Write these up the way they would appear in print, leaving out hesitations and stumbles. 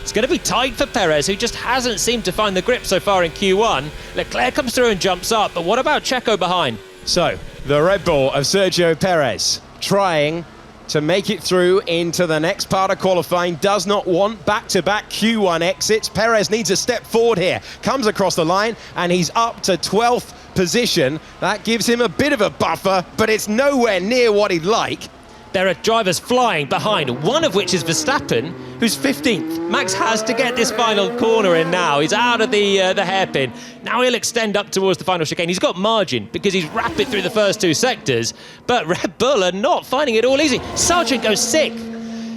It's going to be tight for Perez, who just hasn't seemed to find the grip so far in Q1. Leclerc comes through and jumps up, but what about Checo behind? So, the Red Bull of Sergio Perez trying to make it through into the next part of qualifying, does not want back-to-back Q1 exits. Perez needs a step forward here, comes across the line, and he's up to 12th position. That gives him a bit of a buffer, but it's nowhere near what he'd like. There are drivers flying behind, one of which is Verstappen, who's 15th. Max has to get this final corner in now. He's out of the hairpin. Now he'll extend up towards the final chicane. He's got margin because he's rapid through the first two sectors, but Red Bull are not finding it all easy. Sargent goes sixth.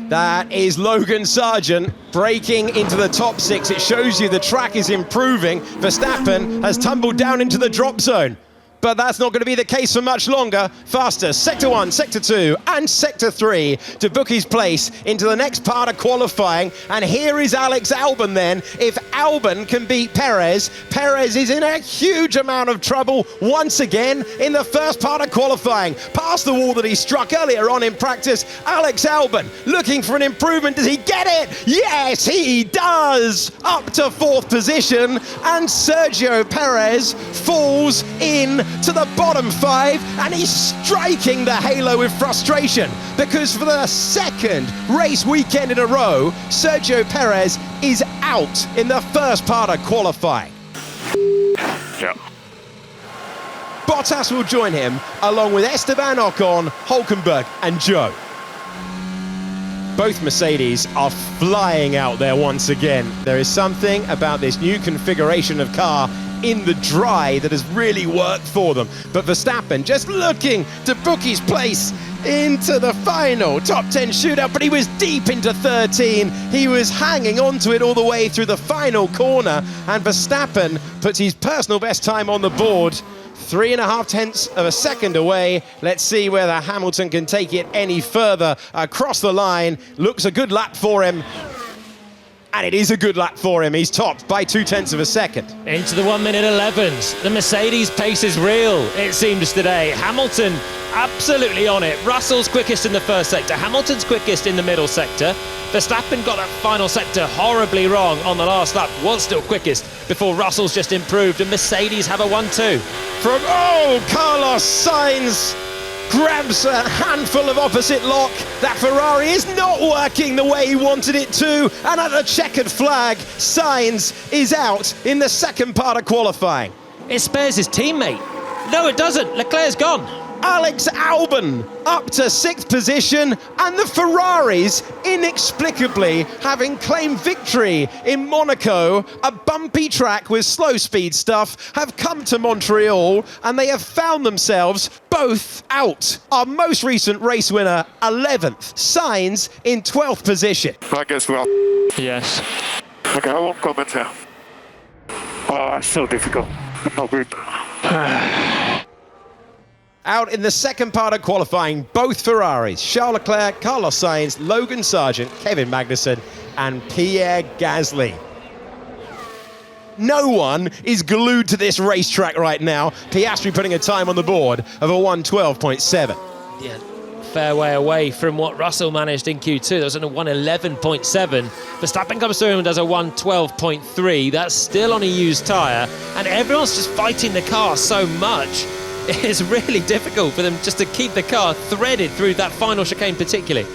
That is Logan Sargent breaking into the top six. It shows you the track is improving. Verstappen has tumbled down into the drop zone. But that's not going to be the case for much longer. Faster, Sector 1, Sector 2 and Sector 3 to book his place into the next part of qualifying. And here is Alex Albon then. If Albon can beat Perez, Perez is in a huge amount of trouble once again in the first part of qualifying. Past the wall that he struck earlier on in practice, Alex Albon looking for an improvement. Does he get it? Yes, he does! Up to 4th position, and Sergio Perez falls in to the bottom 5, and he's striking the halo with frustration because for the second race weekend in a row, Sergio Perez is out in the first part of qualifying. Yeah. Bottas will join him along with Esteban Ocon, Hulkenberg and Joe. Both Mercedes are flying out there once again. There is something about this new configuration of car in the dry that has really worked for them. But Verstappen just looking to book his place into the final top 10 shootout, but he was deep into 13. He was hanging on to it all the way through the final corner, and Verstappen puts his personal best time on the board. 3.5 tenths of a second away. Let's see whether Hamilton can take it any further across the line. Looks a good lap for him. And it is a good lap for him. He's topped by 2 tenths of a second. Into the 1:11s. The Mercedes pace is real, it seems today. Hamilton absolutely on it. Russell's quickest in the first sector. Hamilton's quickest in the middle sector. Verstappen got that final sector horribly wrong on the last lap. Was still quickest before Russell's just improved. And Mercedes have a 1-2. From, Carlos Sainz grabs a handful of opposite lock. That Ferrari is not working the way he wanted it to. And at the checkered flag, Sainz is out in the second part of qualifying. It spares his teammate. No, it doesn't. Leclerc's gone. Alex Albon up to 6th position, and the Ferraris inexplicably having claimed victory in Monaco, a bumpy track with slow speed stuff, have come to Montreal and they have found themselves both out. Our most recent race winner 11th, Sainz in 12th position. I guess well. Yes. Okay, I won't comment here. Oh, it's so difficult. Not good. Out in the second part of qualifying, both Ferraris, Charles Leclerc, Carlos Sainz, Logan Sargent, Kevin Magnussen and Pierre Gasly. No one is glued to this racetrack right now. Piastri putting a time on the board of a 1:12.7. Yeah, fair way away from what Russell managed in Q2. That was on a 1:11.7. Verstappen comes through and does a 1:12.3. That's still on a used tyre, and everyone's just fighting the car so much. It's really difficult for them just to keep the car threaded through that final chicane particularly.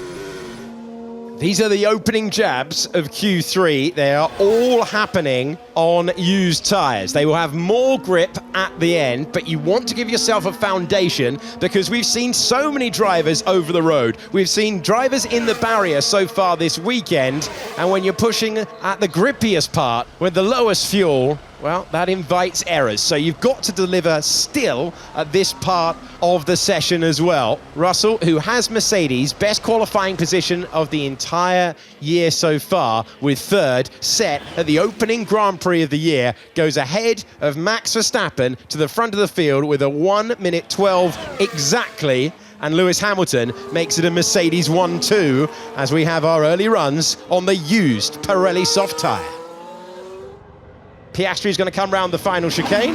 These are the opening jabs of Q3. They are all happening on used tyres. They will have more grip at the end, but you want to give yourself a foundation because we've seen so many drivers over the road. We've seen drivers in the barrier so far this weekend, and when you're pushing at the grippiest part with the lowest fuel, well, that invites errors. So you've got to deliver still at this part of the session as well. Russell, who has Mercedes' best qualifying position of the entire year so far, with 3rd, set at the opening Grand Prix of the year, goes ahead of Max Verstappen to the front of the field with a 1:12 exactly. And Lewis Hamilton makes it a Mercedes 1-2 as we have our early runs on the used Pirelli soft tyre. Piastri is going to come round the final chicane.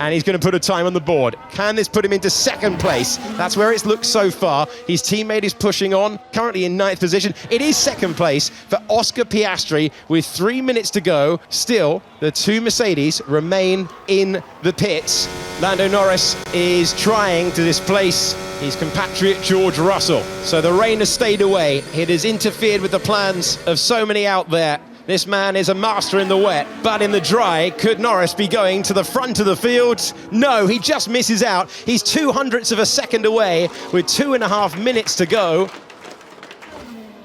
and he's going to put a time on the board. Can this put him into second place? That's where it's looked so far. His teammate is pushing on, currently in 9th position. It is second place for Oscar Piastri with 3 minutes to go. Still, the two Mercedes remain in the pits. Lando Norris is trying to displace his compatriot George Russell. So the rain has stayed away. It has interfered with the plans of so many out there. This man is a master in the wet, but in the dry, could Norris be going to the front of the field? No, he just misses out. He's 0.02 of a second away with 2.5 minutes to go.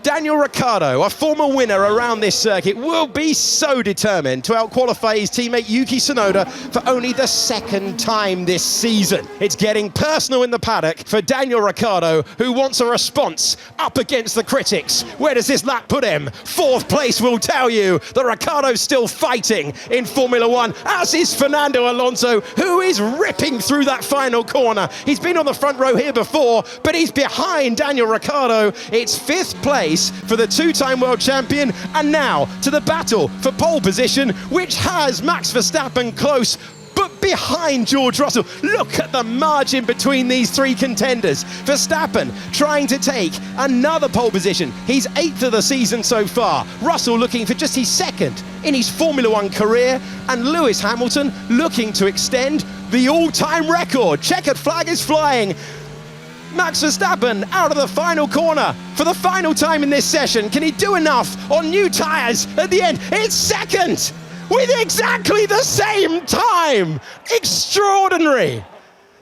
Daniel Ricciardo, a former winner around this circuit, will be so determined to outqualify his teammate Yuki Tsunoda for only the second time this season. It's getting personal in the paddock for Daniel Ricciardo, who wants a response up against the critics. Where does this lap put him? 4th place will tell you that Ricciardo's still fighting in Formula One, as is Fernando Alonso, who is ripping through that final corner. He's been on the front row here before, but he's behind Daniel Ricciardo. It's 5th place for the two-time world champion, and now to the battle for pole position, which has Max Verstappen close, but behind George Russell. Look at the margin between these three contenders. Verstappen trying to take another pole position. He's 8th of the season so far. Russell looking for just his 2nd in his Formula One career, and Lewis Hamilton looking to extend the all-time record. Checkered flag is flying. Max Verstappen out of the final corner for the final time in this session. Can he do enough on new tyres at the end? It's 2nd with exactly the same time. Extraordinary.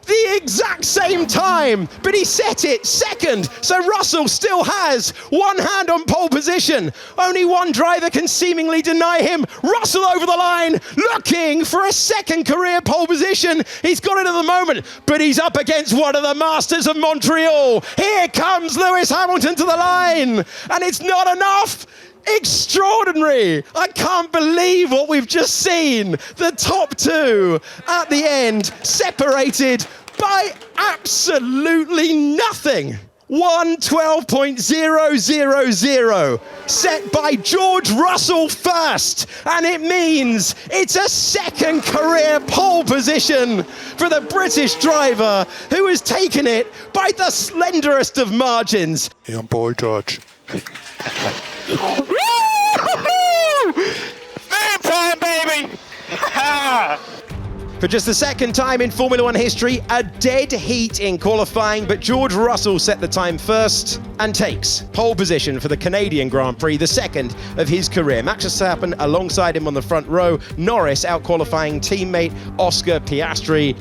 The exact same time, but he set it 2nd. So Russell still has one hand on pole position. Only one driver can seemingly deny him. Russell over the line, looking for a 2nd career pole position. He's got it at the moment, but he's up against one of the masters of Montreal. Here comes Lewis Hamilton to the line, and it's not enough. Extraordinary. I can't believe what we've just seen. The top two at the end, separated by absolutely nothing. 1:12.000 set by George Russell first, and it means it's a 2nd career pole position for the British driver, who has taken it by the slenderest of margins. Hey, on board, George. Name time, baby! For just the 2nd time in Formula One history, a dead heat in qualifying, but George Russell set the time first and takes pole position for the Canadian Grand Prix, the 2nd of his career. Max Verstappen alongside him on the front row, Norris out qualifying teammate Oscar Piastri.